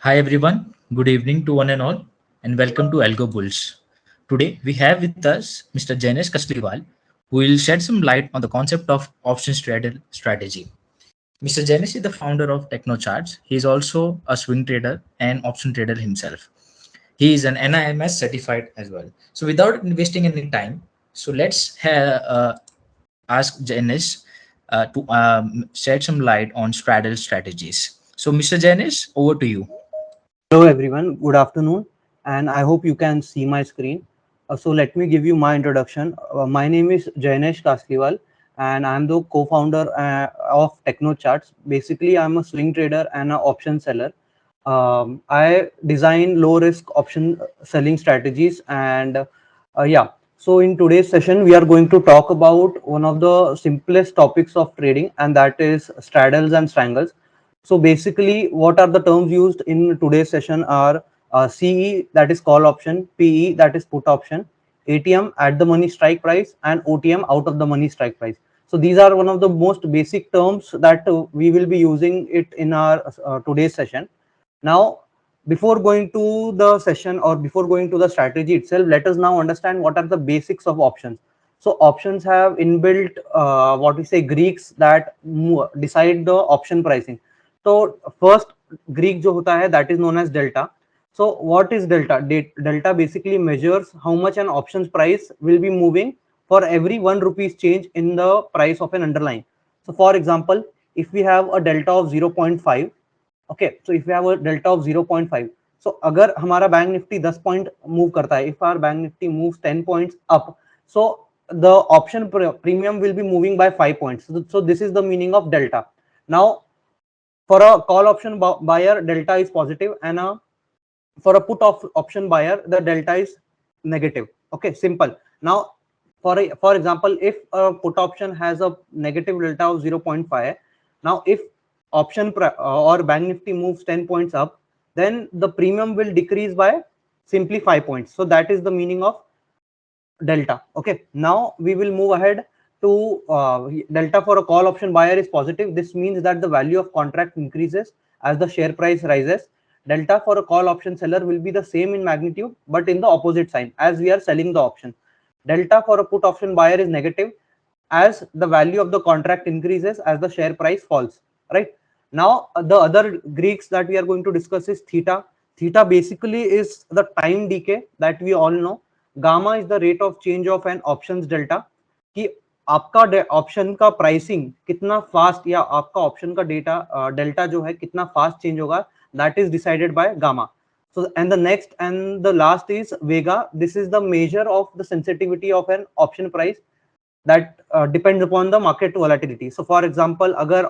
Hi everyone, good evening to one and all, and welcome to Algo Bulls. Today we have with us Mr. Jainesh Kasliwal, who will shed some light on the concept of options trader strategy. Mr. Jainesh is the founder of TechnoCharts. He is also a swing trader and option trader himself. He is an NIMS certified as well. So without investing any time, so ask Jainesh to shed some light on straddle strategies. So Mr. Jainesh, over to you. Hello everyone, good afternoon, and I hope you can see my screen. So let me give you my introduction. My name is Jainesh Kasliwal, and I'm the co-founder of TechnoCharts. Basically, I'm a swing trader and an option seller. I design low-risk option selling strategies, and yeah. So in today's session, we are going to talk about one of the simplest topics of trading, and that is straddles and strangles. So basically, what are the terms used in today's session are CE, that is call option, PE, that is put option, ATM at the money strike price, and OTM out of the money strike price. So these are one of the most basic terms that we will be using it in our today's session. Now, before going to the session or before going to the strategy itself, let us now understand what are the basics of options. So options have inbuilt what we say Greeks that decide the option pricing. So first Greek जो होता है that is known as delta. So what is delta? Delta basically measures how much an options price will be moving for every 1 rupees change in the price of an underlying. So for example, if we have a delta of 0.5, okay, so if we have a delta of 0.5, so अगर हमारा bank Nifty 10 point move करता है, if our bank nifty moves 10 points up, so the option premium will be moving by 5 points. So this is the meaning of delta. Now for a call option buyer, delta is positive, and for a put option buyer, the delta is negative. Okay, simple. Now for example, if a put option has a negative delta of 0.5, now if or bank nifty moves 10 points up, then the premium will decrease by simply 5 points. So that is the meaning of delta. Okay, now we will move ahead to delta for a call option buyer is positive. This means that the value of contract increases as the share price rises. Delta for a call option seller will be the same in magnitude, but in the opposite sign as we are selling the option. Delta for a put option buyer is negative as the value of the contract increases as the share price falls. Right now, the other Greeks that we are going to discuss is theta. Theta basically is the time decay that we all know. Gamma is the rate of change of an options delta, कि आपका option का pricing कितना fast या आपका option का data delta जो है कितना फास्ट चेंज होगा, that is decided by gamma. So and the next and the last is vega. This is the measure of the sensitivity of an option price that depends upon the market volatility. So for example, अगर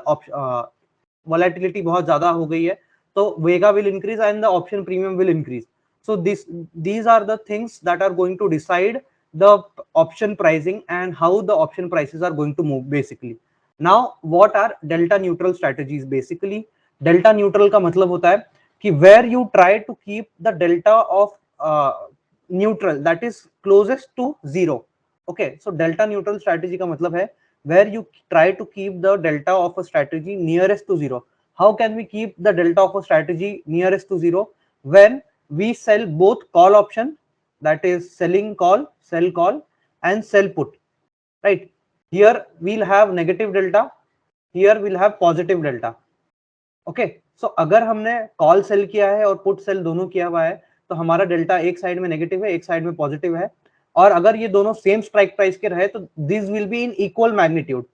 volatility बहुत ज्यादा हो गई है तो vega will increase and the option premium will increase. So these are the things that are going to decide the option pricing and how the option prices are going to move basically. Now what are delta neutral strategies? Basically delta neutral का मतलब होता है कि where you try to keep the delta of neutral, that is closest to zero. Okay, so delta neutral strategy का मतलब है where you try to keep the delta of a strategy nearest to zero. How can we keep the delta of a strategy nearest to zero? When we sell both call option, that is selling call, sell call, and sell put. Right here we'll have negative delta, here we'll have positive delta. Okay, so अगर हमने call sell किया है और put sell दोनों किया हुआ है तो हमारा डेल्टा एक साइड में नेगेटिव है, एक साइड में पॉजिटिव है. और अगर ये दोनों सेम स्ट्राइक प्राइस के रहे तो this will be in equal magnitude.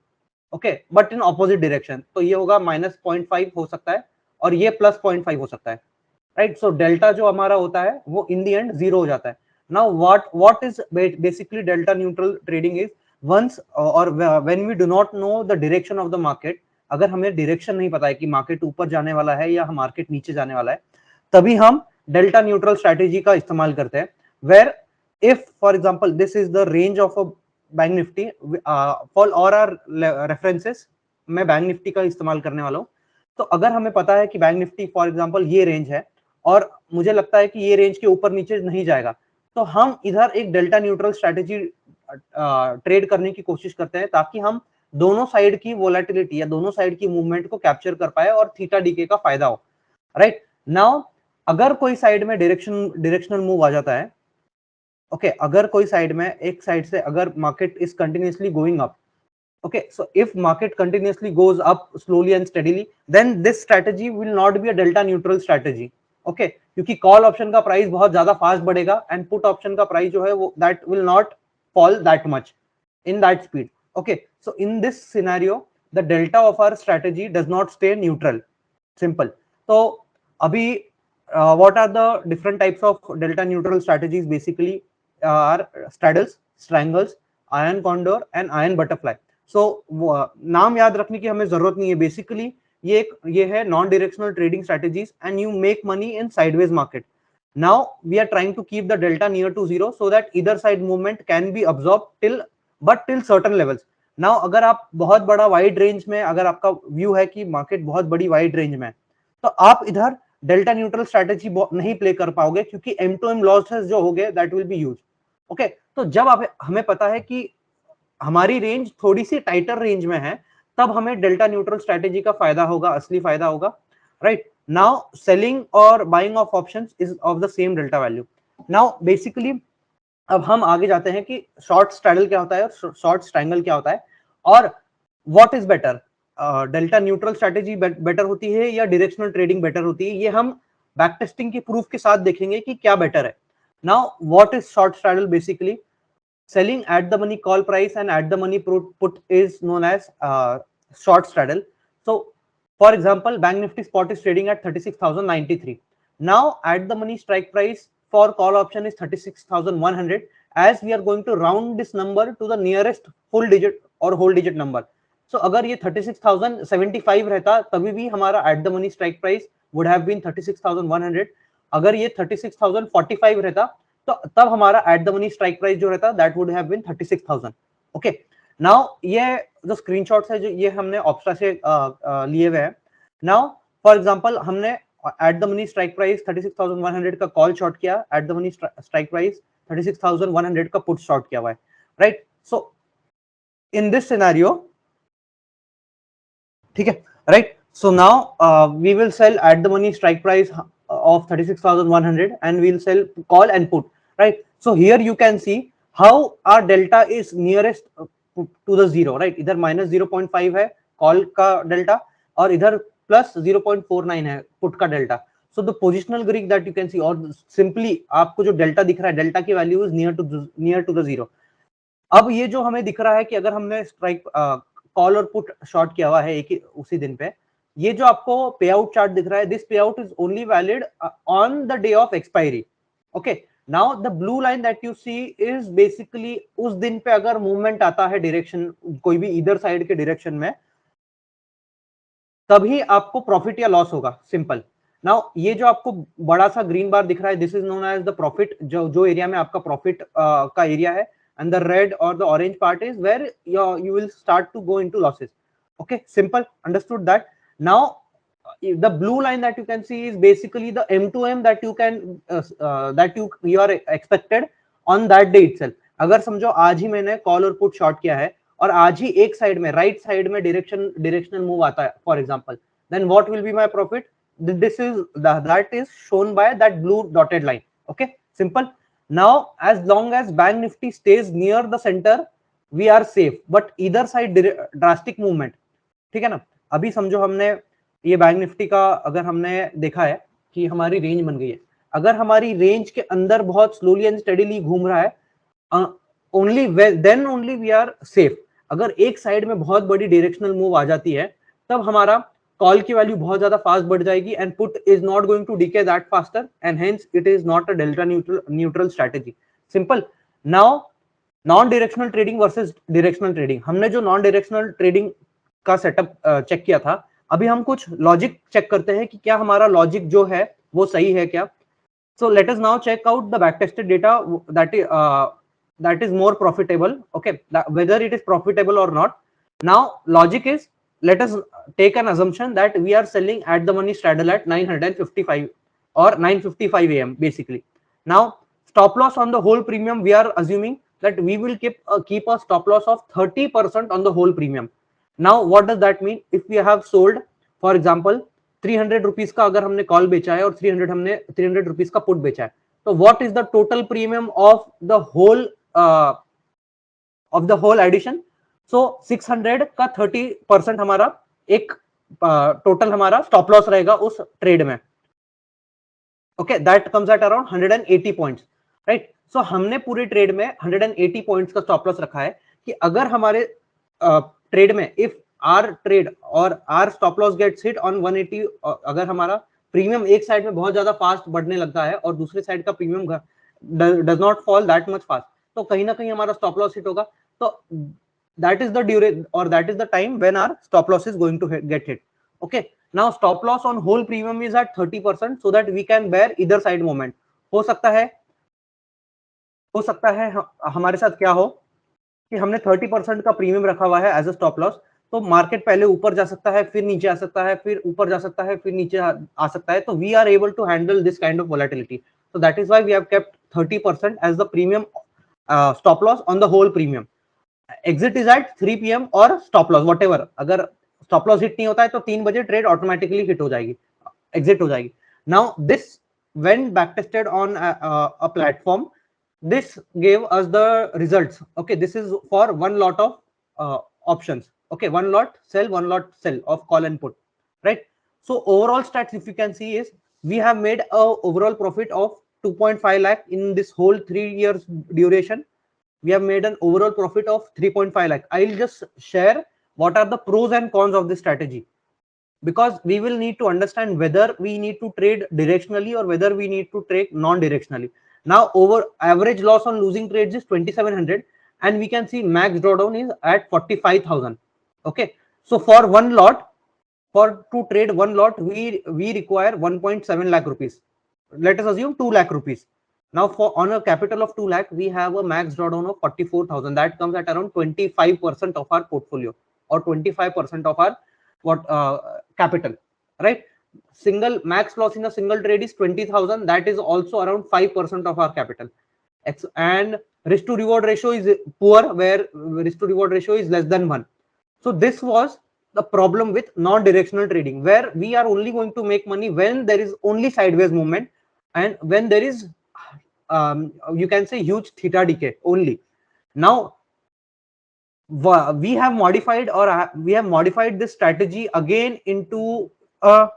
Okay, but in opposite direction. तो ये होगा -0.5 हो सकता है और ये +0.5 हो सकता है. राइट, सो डेल्टा जो हमारा होता है वो इन द एंड जीरो हो जाता है. Now what is basically delta neutral trading is once or when we do not know the direction of the market. अगर हमें डायरेक्शन नहीं पता है कि मार्केट ऊपर जाने वाला है या मार्केट नीचे जाने वाला है, तभी हम डेल्टा न्यूट्रल स्ट्रेटेजी का इस्तेमाल करते हैं. Where if for example this is the range of a Bank Nifty for और आर रेफरेंसेस, मैं बैंक निफ्टी का इस्तेमाल करने वाला हूं. तो अगर हमें पता है कि बैंक निफ्टी फॉर एग्जांपल ये रेंज है और मुझे लगता है कि ये रेंज के ऊपर नीचे नहीं जाएगा, तो हम इधर एक डेल्टा न्यूट्रल स्ट्रेटेजी ट्रेड करने की कोशिश करते हैं ताकि हम दोनों साइड की वोलेटिलिटी या दोनों साइड की मूवमेंट को कैप्चर कर पाए और थीटा डीके का फायदा हो. राइट नाउ अगर कोई साइड में डायरेक्शनल मूव आ जाता है, ओके, अगर कोई साइड में एक साइड से अगर market is continuously going up, okay, so if market continuously goes up slowly and steadily, then this strategy will not be a delta neutral strategy, okay, क्योंकि call option का price बहुत ज्यादा fast बढ़ेगा and put option का price जो है वो that will not fall that much in that speed, okay, so in this scenario the delta of our strategy does not stay neutral, simple. So abhi what are the different types of delta neutral strategies? Basically are straddles, strangles, iron condor and iron butterfly. सो नाम याद रखने की हमें जरूरत नहीं है, basically ये है non directional trading strategies and you make money in sideways market. Now we are trying to keep the delta near to zero so that either side movement can be absorb till certain levels. Now अगर आप बहुत बड़ा wide range में, अगर आपका view है कि market बहुत बड़ी वाइड रेंज में, तो आप इधर डेल्टा न्यूट्रल स्ट्रेटेजी नहीं प्ले कर पाओगे क्योंकि M2M लॉसेस जो हो गए that will be huge, okay. तो जब आप हमें पता है कि हमारी रेंज थोड़ी सी टाइटर रेंज में है, तब हमें डेल्टा न्यूट्रल स्ट्रेटेजी का फायदा होगा, असली फायदा होगा, राइट. नाउ सेलिंग और buying of options is of the same delta value. Now basically अब हम आगे जाते हैं कि शॉर्ट स्ट्रैडल क्या होता है और शॉर्ट स्ट्रैंगल क्या होता है और what is better, delta neutral strategy better होती है या डायरेक्शनल ट्रेडिंग बेटर होती है. ये हम बैक टेस्टिंग की प्रूफ के साथ देखेंगे कि क्या बेटर है. Now what is short straddle? Basically selling at the money call price and at the money put is known as short straddle. So for example, bank nifty spot is trading at 36,093. now at the money strike price for call option is 36,100, as we are going to round this number to the nearest full digit or whole digit number. so अगर ये 36,075 रहता तभी भी हमारा at the money strike price would have been 36,100. अगर ये 36,045 रहता तो तब हमारा at the money strike price जो रहता that would have been 36,000. Okay, now ये जो स्क्रीनशॉट्स है जो ये हमने ऑप्स्ट्रा से लिए हुए हैं. नाउ फॉर एग्जांपल हमने at the money strike price 36,100 का कॉल शॉर्ट किया, at the money strike price 36,100 का पुट शॉर्ट किया हुआ है, right. So in this scenario, ठीक है, right. So now we will sell at the money strike price of 36,100 and we'll sell call and put, right. so here you can see how our delta is nearest to the zero, right. इधर minus 0.5 है call का delta और इधर plus 0.49 है put का delta. so the positional Greek that you can see और simply आपको जो delta दिख रहा है, delta की value is near to the zero. अब ये जो हमें दिख रहा है कि अगर हमने स्ट्राइक कॉल और पुट शॉर्ट किया हुआ है एक ही उसी दिन पे, ये जो आपको पे आउट चार्ट दिख रहा है, this payout is only valid on the day of expiry, okay. Now the blue line that you see is basically उस दिन पे अगर मूवमेंट आता है डायरेक्शन कोई भी इधर साइड के डायरेक्शन में, तभी आपको प्रॉफिट या लॉस होगा, सिंपल. नाउ ये जो आपको बड़ा सा ग्रीन बार दिख रहा है, this is known as the profit, जो एरिया में आपका प्रॉफिट का एरिया है, एंड द रेड और the orange part is where you will start to go into losses, okay. Simple, understood that. Now the blue line that you can see is basically the M2M that you can that you are expected on that day itself. अगर समझो आज ही मैंने call और put short किया है और आज ही एक साइड में राइट साइड में डायरेक्शनल मूव आता है for example, then what will be my profit? This is that is shown by that blue dotted line, okay. Simple. Now as long as bank nifty stays near the center we are safe, but either side drastic movement, ठीक है ना. अभी समझो हमने ये bank Nifty का अगर हमने देखा है कि हमारी रेंज बन गई है, अगर हमारी रेंज के अंदर बहुत स्लोली एंड स्टेडीली घूम रहा है, only then only we are safe. अगर एक साइड में बहुत बड़ी डायरेक्शनल मूव आ जाती है तब हमारा कॉल की वैल्यू बहुत ज्यादा फास्ट बढ़ जाएगी and put is not going to decay that faster and hence it is not a delta neutral strategy, simple. Now non directional trading versus directional trading, हमने जो नॉन डायरेक्शनल ट्रेडिंग का setup check किया था, अभी हम कुछ logic check करते हैं कि क्या हमारा लॉजिक जो है वो सही है क्या. So let us now check out the back tested data that is more profitable, okay, whether it is profitable or not. Now logic is, let us take an assumption that we are selling at the money straddle at 955 or 9:55 a.m. basically. Now stop loss on the whole premium, we are assuming that we will keep a stop loss of 30% on the whole premium. Now what does that mean? If we have sold, for example, 300 rupees का अगर हमने call बेचा है और 300 rupees का put बेचा है, तो what is the total premium of the whole addition? So 600 का 30% हमारा एक टोटल हमारा स्टॉप लॉस रहेगा उस ट्रेड में. Okay, that comes at around 180 points, right. So हमने पूरे ट्रेड में 180 पॉइंट्स का स्टॉप लॉस रखा है कि अगर हमारे ट्रेड में if our trade or our stop loss gets hit on 180, अगर हमारा प्रीमियम एक साइड में बहुत ज्यादा फास्ट बढ़ने लगता है और दूसरे साइड का premium does not fall that much fast, तो कहीं ना कहीं हमारा स्टॉप लॉस हिट होगा. तो that is the duration or that is the time when our stop loss is going to get hit. Okay, now stop loss on whole premium is at 30% so that we can bear either side moment. हो सकता है हमारे साथ क्या हो कि हमने 30% का प्रीमियम रखा हुआ है एज अ स्टॉप लॉस, तो मार्केट पहले ऊपर जा सकता है, फिर नीचे आ सकता है, फिर ऊपर जा सकता है, फिर नीचे आ सकता है. तो we are able to handle this kind of volatility. So that is why we have kept 30% as the premium stop loss on the whole premium. Exit is at 3 PM और stop loss whatever. अगर stop loss hit नहीं होता है तो 3 बजे trade automatically hit हो जाएगी, exit हो जाएगी. Now this when back tested on a platform, this gave us the results. Okay, this is for one lot of options. Okay, one lot sell of call and put, right? So overall stats if you can see is we have made a overall profit of 2.5 lakh in this whole 3 years duration. We have made an overall profit of 3.5 lakh. I'll just share what are the pros and cons of this strategy, because we will need to understand whether we need to trade directionally or whether we need to trade non-directionally. Now over average loss on losing trades is 2700 and we can see max drawdown is at 45,000. Okay, so for one lot, to trade one lot we require 1.7 lakh rupees. Let us assume 2 lakh rupees. Now for on a capital of 2 lakh, we have a max drawdown of 44,000. That comes at around 25% of our portfolio or 25% of our capital, right? Single max loss in a single trade is 20,000. That is also around 5% of our capital. And risk to reward ratio is poor, where risk to reward ratio is less than 1. So this was the problem with non-directional trading, where we are only going to make money when there is only sideways movement and when there is you can say huge theta decay only. Now we have modified this strategy again into a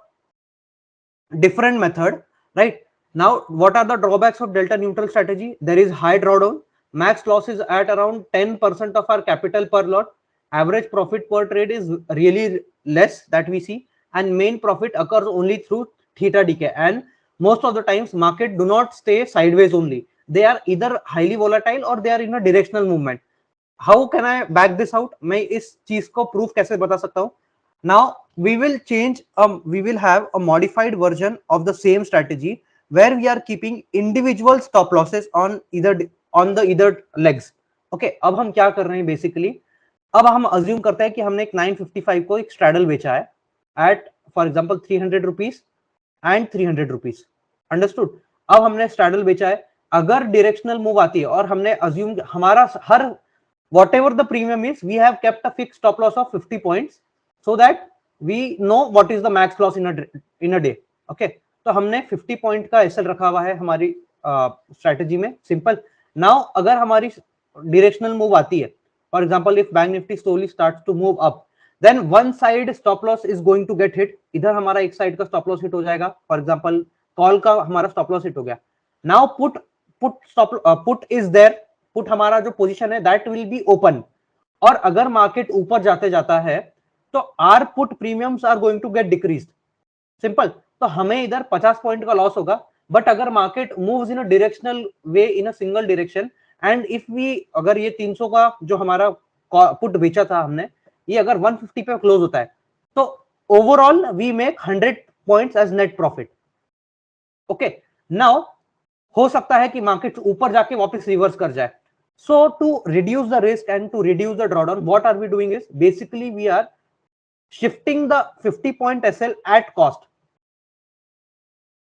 different method, right? Now what are the drawbacks of delta neutral strategy? There is high drawdown, max loss is at around 10% of our capital per lot, average profit per trade is really less that we see, and main profit occurs only through theta decay. And most of the times market do not stay sideways only, they are either highly volatile or they are in a directional movement. How can I back this out? मैं इस चीज को proof कैसे बता सकता हूँ? Now we will have a modified version of the same strategy where we are keeping individual stop losses on either legs. Okay, अब हम क्या कर रहे हैं basically? अब हम assume करते हैं कि हमने एक 955 को एक straddle बेचा है at for example 300 rupees and 300 rupees. Understood? अब हमने straddle बेचा है, अगर directional move आती है और हमने assume हमारा हर whatever the premium is, we have kept a fixed stop loss of 50 points so that we know what is the max loss in a day. Okay, तो हमने 50 पॉइंट का एसएल रखा हुआ है हमारी स्ट्रेटेजी में. सिंपल. नाउ अगर हमारी डायरेक्शनल मूव आती है, for example if Bank Nifty slowly starts to move up, then one side stop loss is going to get hit. इधर हमारा एक साइड का स्टॉप लॉस हिट हो जाएगा, फॉर एग्जांपल कॉल का हमारा स्टॉप लॉस हिट हो गया. Now put is there, put हमारा जो पोजीशन है दैट विल बी ओपन, और अगर मार्केट ऊपर जाते जाता है तो our put premiums are going to get decreased. Simple. तो हमें इधर 50 पॉइंट का लॉस होगा, बट अगर market moves in a directional way in a single direction and if we, अगर ये 300 का जो हमारा पुट बेचा था हमने, ये अगर 150 पे क्लोज होता है तो overall we make 100 points as net profit. Okay, now हो सकता है कि मार्केट ऊपर जाके वापस रिवर्स कर जाए. So to reduce the risk and to reduce the drawdown, what are we doing is basically we are shifting the 50 point SL at cost.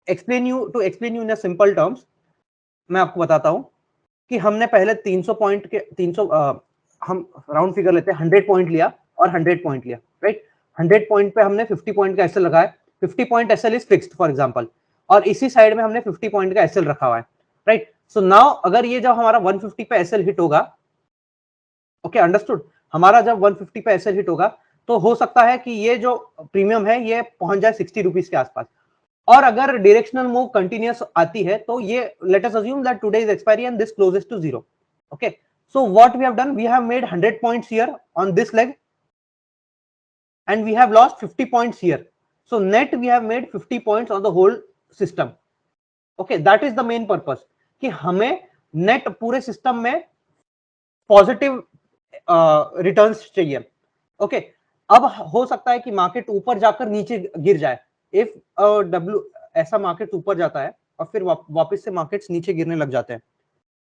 explain you in a simple terms, मैं आपको बताता हूं कि हमने पहले 300 point के 300 हम round figure लेते हैं, 100 पॉइंट लिया और 100 पॉइंट लिया, राइट. 100 पॉइंट पे हमने 50 पॉइंट का एसएल लगाया. 50 point SL is fixed for example, और इसी साइड में हमने 50 पॉइंट का एसएल रखा हुआ है, राइट। सो नाउ अगर ये जब हमारा 150 पे एसएल हिट होगा, ओके अंडरस्टूड, हमारा जब 150 पे एसएल हिट होगा तो हो सकता है कि ये जो प्रीमियम है ये पहुंच जाए 60 रुपीज के आसपास, और अगर डायरेक्शनल मूव कंटिन्यूअस आती है तो ये let us assume that today is expiry and this closes to zero, okay. So what we have done, we have made 100 points here on this leg and we have lost 50 points here, so net we have made 50 points on the whole system, okay। that is the main purpose कि हमें net पूरे system में positive returns चाहिए, okay. अब हो सकता है कि मार्केट ऊपर जाकर नीचे गिर जाए, इफ डब्ल्यू ऐसा मार्केट ऊपर जाता है और फिर वापस से मार्केट्स नीचे गिरने लग जाते हैं,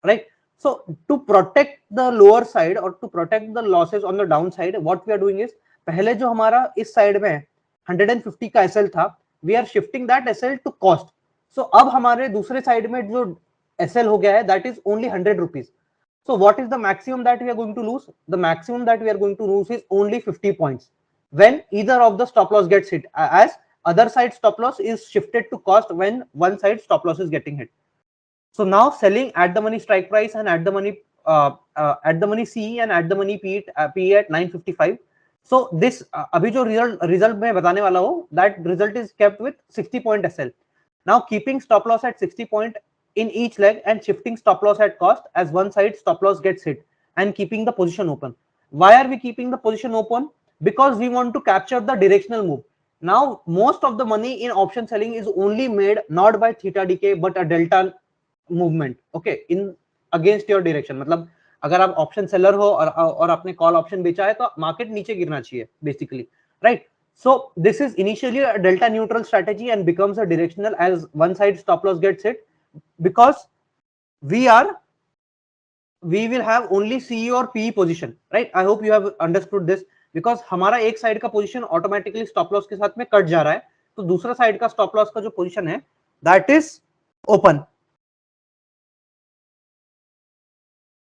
right. So to protect the lower side और to protect the losses on the down side, what we are doing is, पहले जो हमारा इस साइड में 150 का एसएल था, we are shifting that SL to cost. So अब हमारे दूसरे साइड में जो एसएल हो गया है that is only 100 rupees. So what is the maximum that we are going to lose? The maximum that we are going to lose is only 50 points when either of the stop loss gets hit, as other side stop loss is shifted to cost when one side stop loss is getting hit. So now selling at the money strike price and at the money CE and at the money PE at 955. So this अभी जो result मैं बताने वाला हूँ, that result is kept with 60 point SL. Now keeping stop loss at 60 point in each leg and shifting stop loss at cost as one side stop loss gets hit and keeping the position open. Why are we keeping the position open? Because we want to capture the directional move. Now most of the money in option selling is only made not by theta decay but a delta movement, okay, in against your direction। मतलब अगर आप option seller हो और आपने call option बेचा है तो market नीचे गिरना चाहिए basically, right. So this is initially a delta neutral strategy and becomes a directional as one side stop loss gets hit, because we will have only CE or PE position, right? I hope you have understood this, because हमारा एक side का position automatically stop loss के साथ में cut जा रहा है, तो दूसरा साइड का स्टॉप लॉस का जो पोजीशन है that is open,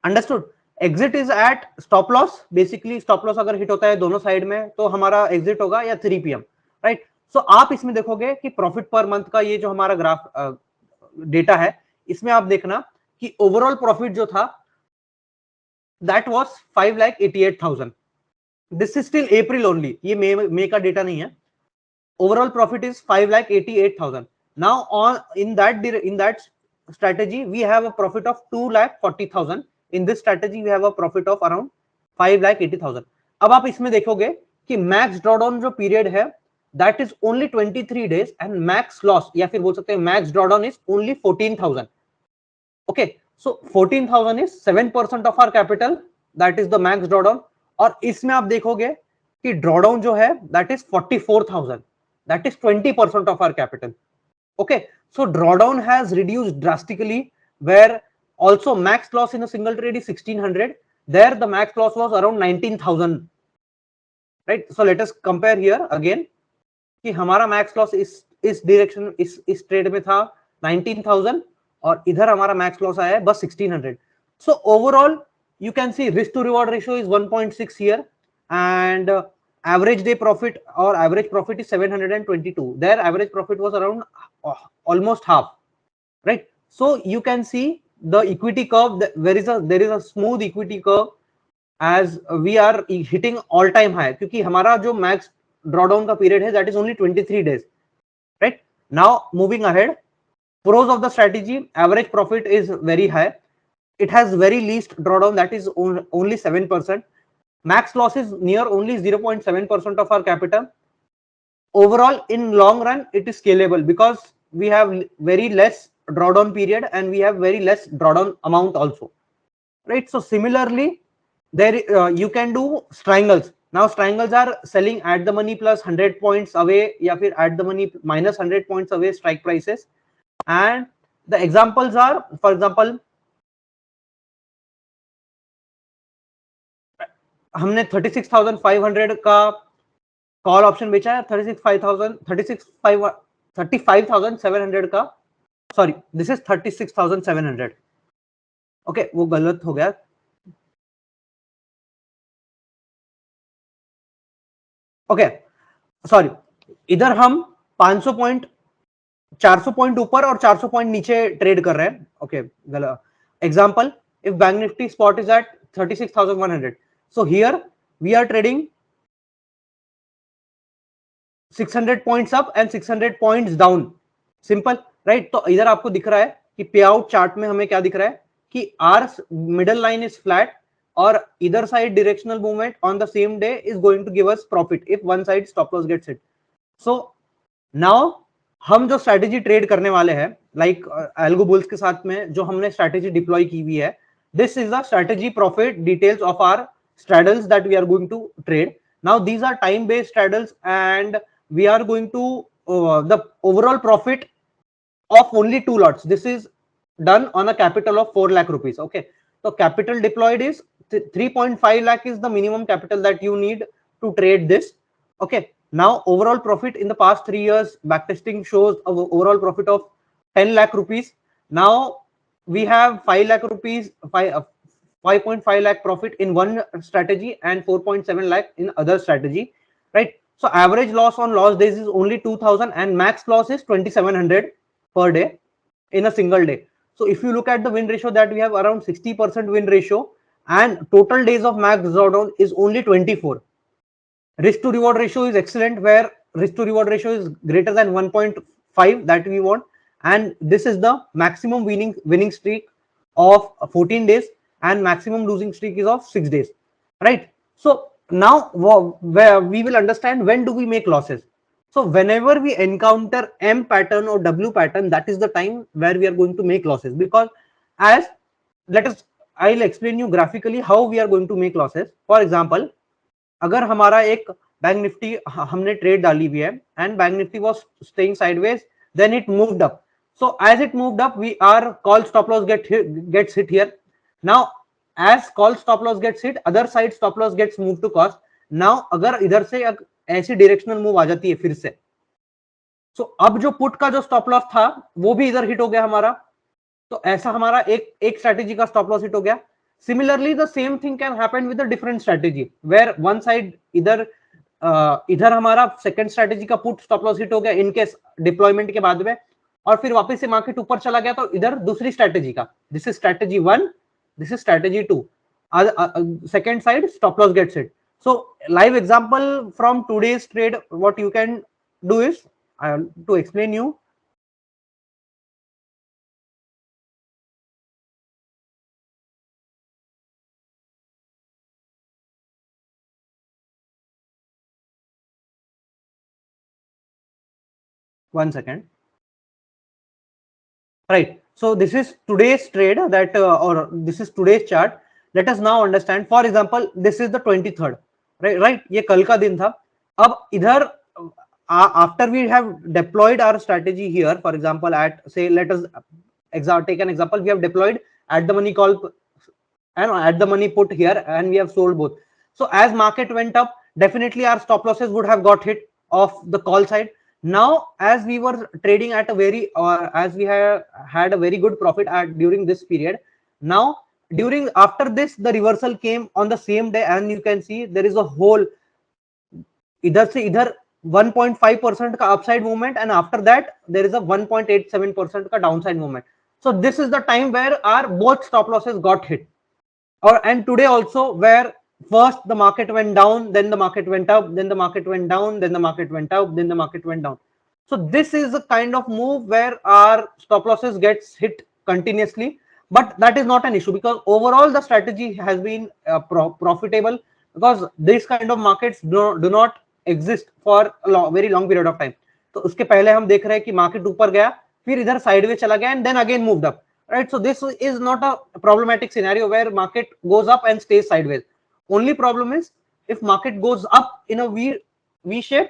understood. Exit is at stop loss, basically stop loss अगर हिट होता है दोनों साइड में तो हमारा एग्जिट होगा या 3 PM, राइट। सो आप इसमें देखोगे कि प्रॉफिट पर मंथ का ये जो हमारा ग्राफ डेटा है, इसमें आप देखना कि ओवरऑल प्रॉफिट जो था that was 5,88,000। This is still April only, ये मई का डेटा नहीं है। Overall profit is 5,88,000। Now on in that strategy we have a profit of 2,40,000. in this strategy we have a profit of around 5,80,000। अब आप इसमें देखोगे कि मैक्स ड्रॉडाउन जो पीरियड है that is only 23 days and max loss या फिर बोल सकते हैं max drawdown is only 14,000, okay. So 14,000 is 7% of our capital, that is the max drawdown. और इसमें आप देखोगे कि ड्रॉडाउन जो है that is 44,000, that is 20% of our capital, okay। So drawdown has reduced drastically, where also max loss in a single trade is 1,600, there the max loss was around 19,000, right। So let us compare here again कि हमारा max loss इस direction इस trade में था 19,000 और इधर हमारा max loss आया है बस 1,600। So overall you can see risk to reward ratio is 1.6 here, and average day profit or average profit is 722, their average profit was around almost half, right। So you can see the equity curve, there is a smooth equity curve as we are hitting all time high, क्योंकि हमारा जो max drawdown का period है that is only 23 days, right। Now moving ahead, pros of the strategy, average profit is very high, it has very least drawdown, that is only 7%, max loss is near only 0.7% of our capital. Overall in long run it is scalable because we have very less drawdown period and we have very less drawdown amount also, right। So similarly there you can do triangles. Now triangles are selling at the money plus 100 points away या फिर at the money minus 100 points away strike prices, and the examples are, for example हमने 36,500 का call option बेचा है, 35,700 का, sorry this is 36,700, okay वो गलत हो गया, ओके सॉरी। इधर हम 500 पॉइंट 400 पॉइंट ऊपर और 400 पॉइंट नीचे ट्रेड कर रहे हैं. Okay, example, if bank nifty spot is at 36,100, so here we are trading 600 points up and 600 points down. Simple, right? तो इधर आपको दिख रहा है कि पे आउट चार्ट में हमें क्या दिख रहा है कि our middle line is flat और इधर side directional movement on the same day is going to give us profit if one side stop loss gets hit. So now हम जो स्ट्रैटेजी ट्रेड करने वाले हैं, लाइक एल्गो बुल्स के साथ में जो हमने स्ट्रैटेजी डिप्लॉय की हुई है, this is the strategy profit details of our straddles that we are going to trade. Now these are time based straddles and we are going to the overall profit of only 2 lots. This is done on a capital of 4 lakh rupees. Okay, so capital deployed is 3.5 lakh is the minimum capital that you need to trade this. Okay, now overall profit in the past 3 years backtesting shows a overall profit of 10 lakh rupees. Now we have 5 lakh rupees, 5.5 lakh profit in one strategy and 4.7 lakh in other strategy, right? So average loss on loss days is only 2000 and max loss is 2700 per day in a single day. So if you look at the win ratio that we have around 60% win ratio and total days of max drawdown is only 24. Risk to reward ratio is excellent, where risk to reward ratio is greater than 1.5 that we want, and this is the maximum winning streak of 14 days and maximum losing streak is of 6 days, right? So now where we will understand when do we make losses. So whenever we encounter M pattern or W pattern, that is the time where we are going to make losses, because as I'll explain you graphically how we are going to make losses. For example, अगर हमारा एक bank Nifty हमने trade डाली हुई है and Bank Nifty was staying sideways, then it moved up. So as it moved up, we are call stop loss gets hit here. Now as call stop loss gets hit, other side stop loss gets move to cost. Now अगर इधर से ऐसी directional move आ जाती है फिर से, सो अब जो पुट का जो स्टॉप लॉस था वो भी इधर हिट हो गया हमारा. तो ऐसा हमारा एक स्ट्रैटेजी का स्टॉप लॉस हिट हो गया. Similarly, the same thing can happen with a different strategy, where one side इधर हमारा सेकंड स्ट्रैटेजी का पुट स्टॉप लॉस हिट हो गया इनकेस डिप्लॉयमेंट के बाद में, और फिर वापस से मार्केट ऊपर चला गया तो इधर दूसरी स्ट्रैटेजी का, this is strategy 1, this is strategy 2, second side stop loss gets hit. So live example from today's trade, what you can do is to explain you. One second. Right, so this is today's trade that or this is today's chart. Let us now understand. For example, this is the 23rd, right? ये कल का दिन था. अब इधर after we have deployed our strategy here, for example, at say, let us take an example. We have deployed at the money call and at the money put here, and we have sold both. So as market went up, definitely our stop losses would have got hit of the call side. Now as we were trading at a very as we have had a very good profit during this period, now after this the reversal came on the same day, and you can see there is a whole इधर से इधर 1.5% का upside movement, and after that there is a 1.87% का downside movement. So this is the time where our both stop losses got hit. And today also, where first the market went down, then the market went up, then the market went down, then the market went up, then the market went down. So this is a kind of move where our stop losses gets hit continuously, but that is not an issue because overall the strategy has been profitable, because this kind of markets do not exist for a very long period of time. तो उसके पहले हम देख रहे हैं कि market ऊपर गया, फिर इधर साइडवेज चला गया, and then again moved up. Right, so this is not a problematic scenario where market goes up and stays sideways. Only problem is if market goes up in a V shape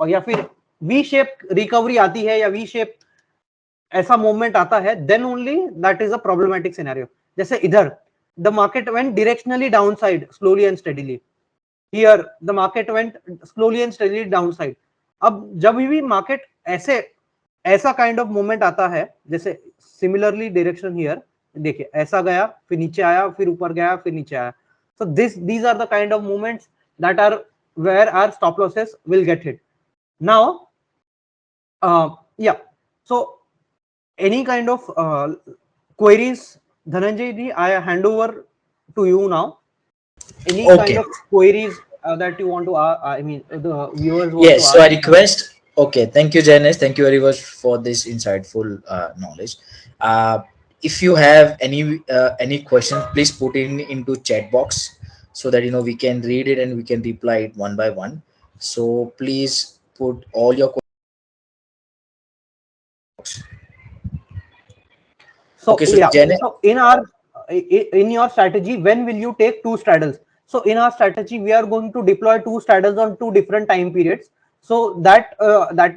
या फिर V shape recovery आती है या V shape ऐसा movement आता है, then only that is a problematic scenario. जैसे इधर the market went directionally downside slowly and steadily. Here the market went slowly and steadily downside. अब जब भी market ऐसा काइंड ऑफ मूवमेंट आता है, जैसे सिमिलरली डायरेक्शन हियर देखिए, ऐसा गया फिर नीचे आया, फिर ऊपर गया, फिर नीचे आया. सो these are the kind of movements that are where our stop losses will get hit. Now Yeah. So any kind of queries, Dhananjay ji, I hand over to you now. Any kind Okay. of queries that you want to, I mean, the viewers want to Yes. So ask? I request. Okay. Thank you, Janice. Thank you very much for this insightful knowledge. Uh, if you have any questions, please put in into chat box so that we can read it and we can reply it one by one. So please put all your questions. So Okay. So yeah, Janice. so in your strategy, when will you take two straddles? So in our strategy, we are going to deploy two straddles on two different time periods. So that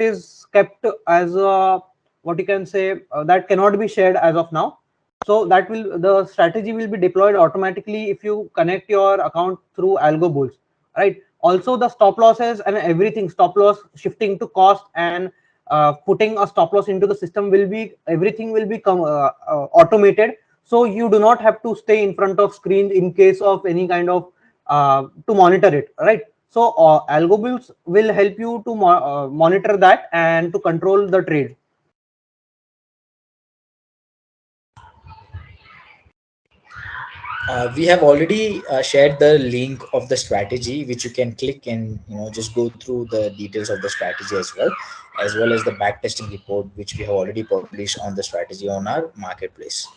is kept as what you can say, that cannot be shared as of now. So the strategy will be deployed automatically if you connect your account through Algo Bulls, right? Also the stop losses and everything, stop loss shifting to cost and putting a stop loss into the system, will be everything will become automated, so you do not have to stay in front of screen in case of any kind of to monitor it, right? So Algo Bulls will help you to monitor that and to control the trade. We have already shared the link of the strategy, which you can click and just go through the details of the strategy as well as the backtesting report, which we have already published on the strategy on our marketplace.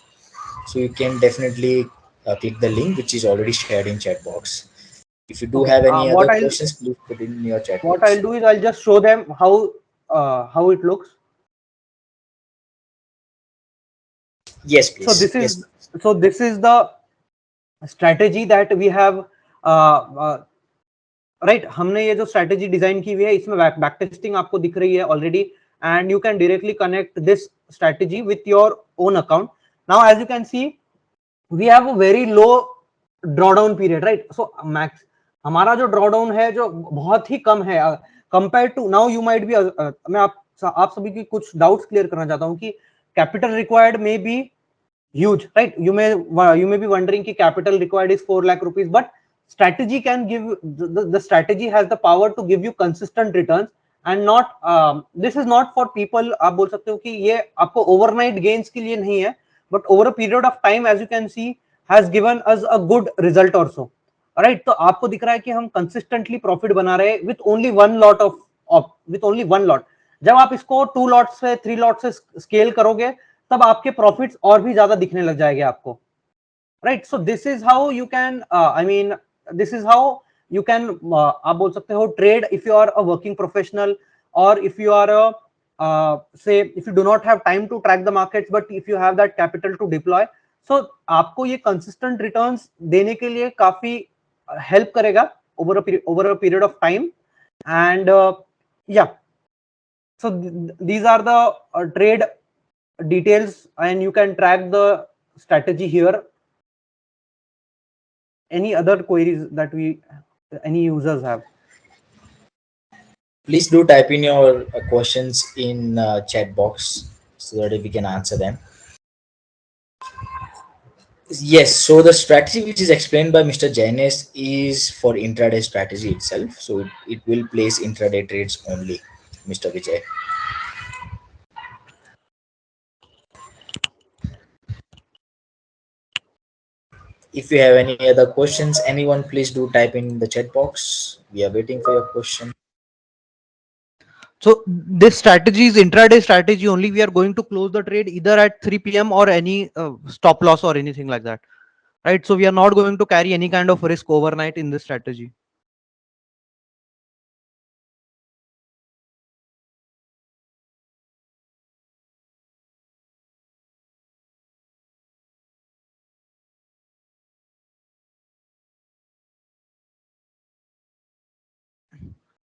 So you can definitely click the link, which is already shared in chat box. If you do Okay, have any other questions, please put in your chat what I'll box. do is I'll just show them how it looks. Yes, So please. Yes. this is the strategy that we have right हमने ये जो strategy design की हुई है इसमें back testing आपको दिख रही है already and you can directly connect this strategy with your own account now as you can see we have a very low drawdown period right so max हमारा जो ड्रॉडाउन है जो बहुत ही कम है compare to now you might be मैं आप सभी की कुछ डाउट्स क्लियर करना चाहता हूं कि capital required may be huge, right? You may be wondering ki capital required is 4 lakh rupees, but strategy can give the strategy has the power to give you consistent returns and not this is not for people. आप बोल सकते हो कि ये आपको overnight gains के लिए नहीं है, but over a period of time, as you can see, has given us a good result also. Right, तो आपको दिख रहा है कि हम कंसिस्टेंटली प्रॉफिट बना रहे हैं with only one lot with only one lot. जब आप इसको 2 लॉट से 3 लॉट से स्केल करोगे तब आपके प्रॉफिट्स और भी ज्यादा दिखने लग जाएंगे आपको, right? So this is how you can I mean this is how you can आप बोल सकते हो trade if you are a working professional or if you are say if you do not have time to track the markets but if you have that capital to deploy, so आपको ये consistent returns देने के लिए काफी help करेगा over a period of time. And yeah, so these are the trade details and you can track the strategy here. Any other queries that any users have? Please do type in your questions in chat box so that we can answer them. Yes, so the strategy which is explained by Mr. Jaines is for intraday strategy itself. So it will place intraday trades only, Mr. Vijay. If you have any other questions, anyone please do type in the chat box. We are waiting for your question. So this strategy is intraday strategy only. We are going to close the trade either at 3 p.m. or any stop loss or anything like that, right? So we are not going to carry any kind of risk overnight in this strategy.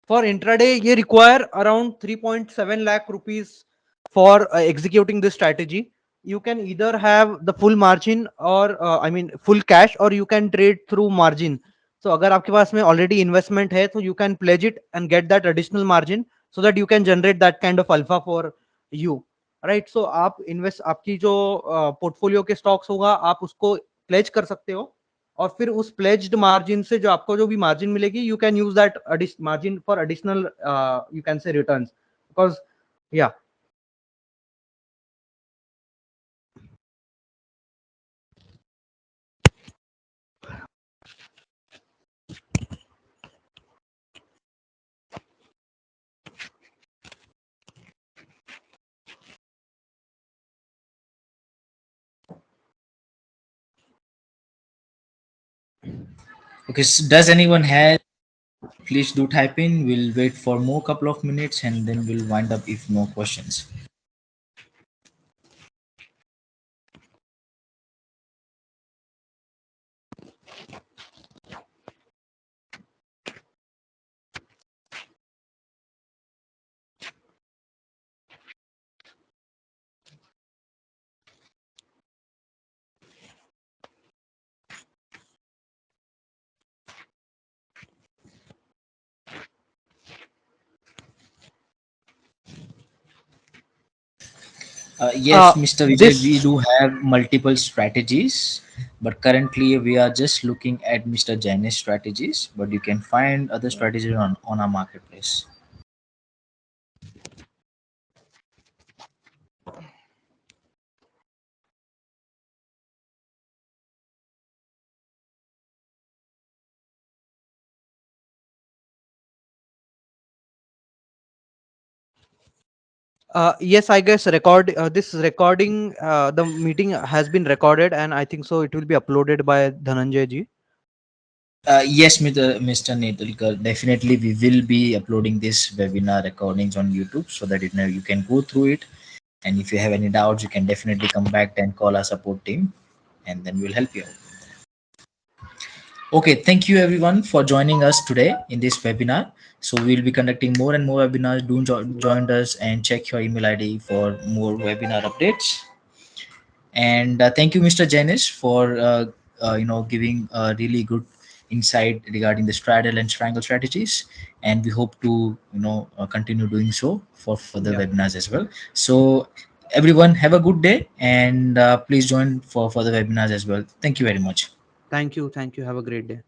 For intraday, you require around 3.7 lakh rupees for executing this strategy. You can either have the full margin or I mean full cash, or you can trade through margin. So अगर आपके पास में already investment है, so you can pledge it and get that additional margin so that you can generate that kind of alpha for you, right? So आप invest आपकी जो portfolio के stocks होगा आप उसको pledge कर सकते हो और फिर उस प्लेज्ड मार्जिन से जो आपको जो भी मार्जिन मिलेगी you can use that margin for additional you can say returns, because Yeah. Okay, does anyone have? Please do type in. We'll wait for more couple of minutes and then we'll wind up if no questions. Yes, Mr. Vijay, we This do have multiple strategies, but currently we are just looking at Mr. Jain's strategies, but you can find other strategies on our marketplace. Yes, I guess this recording, the meeting has been recorded, and I think so it will be uploaded by Dhananjay ji. Yes, Mr. Netulkar, definitely we will be uploading this webinar recordings on YouTube so that you can go through it. And if you have any doubts, you can definitely come back and call our support team and then we'll help you out. Okay, thank you everyone for joining us today in this webinar. So we'll be conducting more and more webinars. Do join us and check your email ID for more webinar updates. And thank you, Mr. Janis, for giving a really good insight regarding the straddle and strangle strategies. And we hope to continue doing so for further Yeah. webinars as well. So everyone, have a good day, and please join for further webinars as well. Thank you very much. Thank you. Thank you. Have a great day.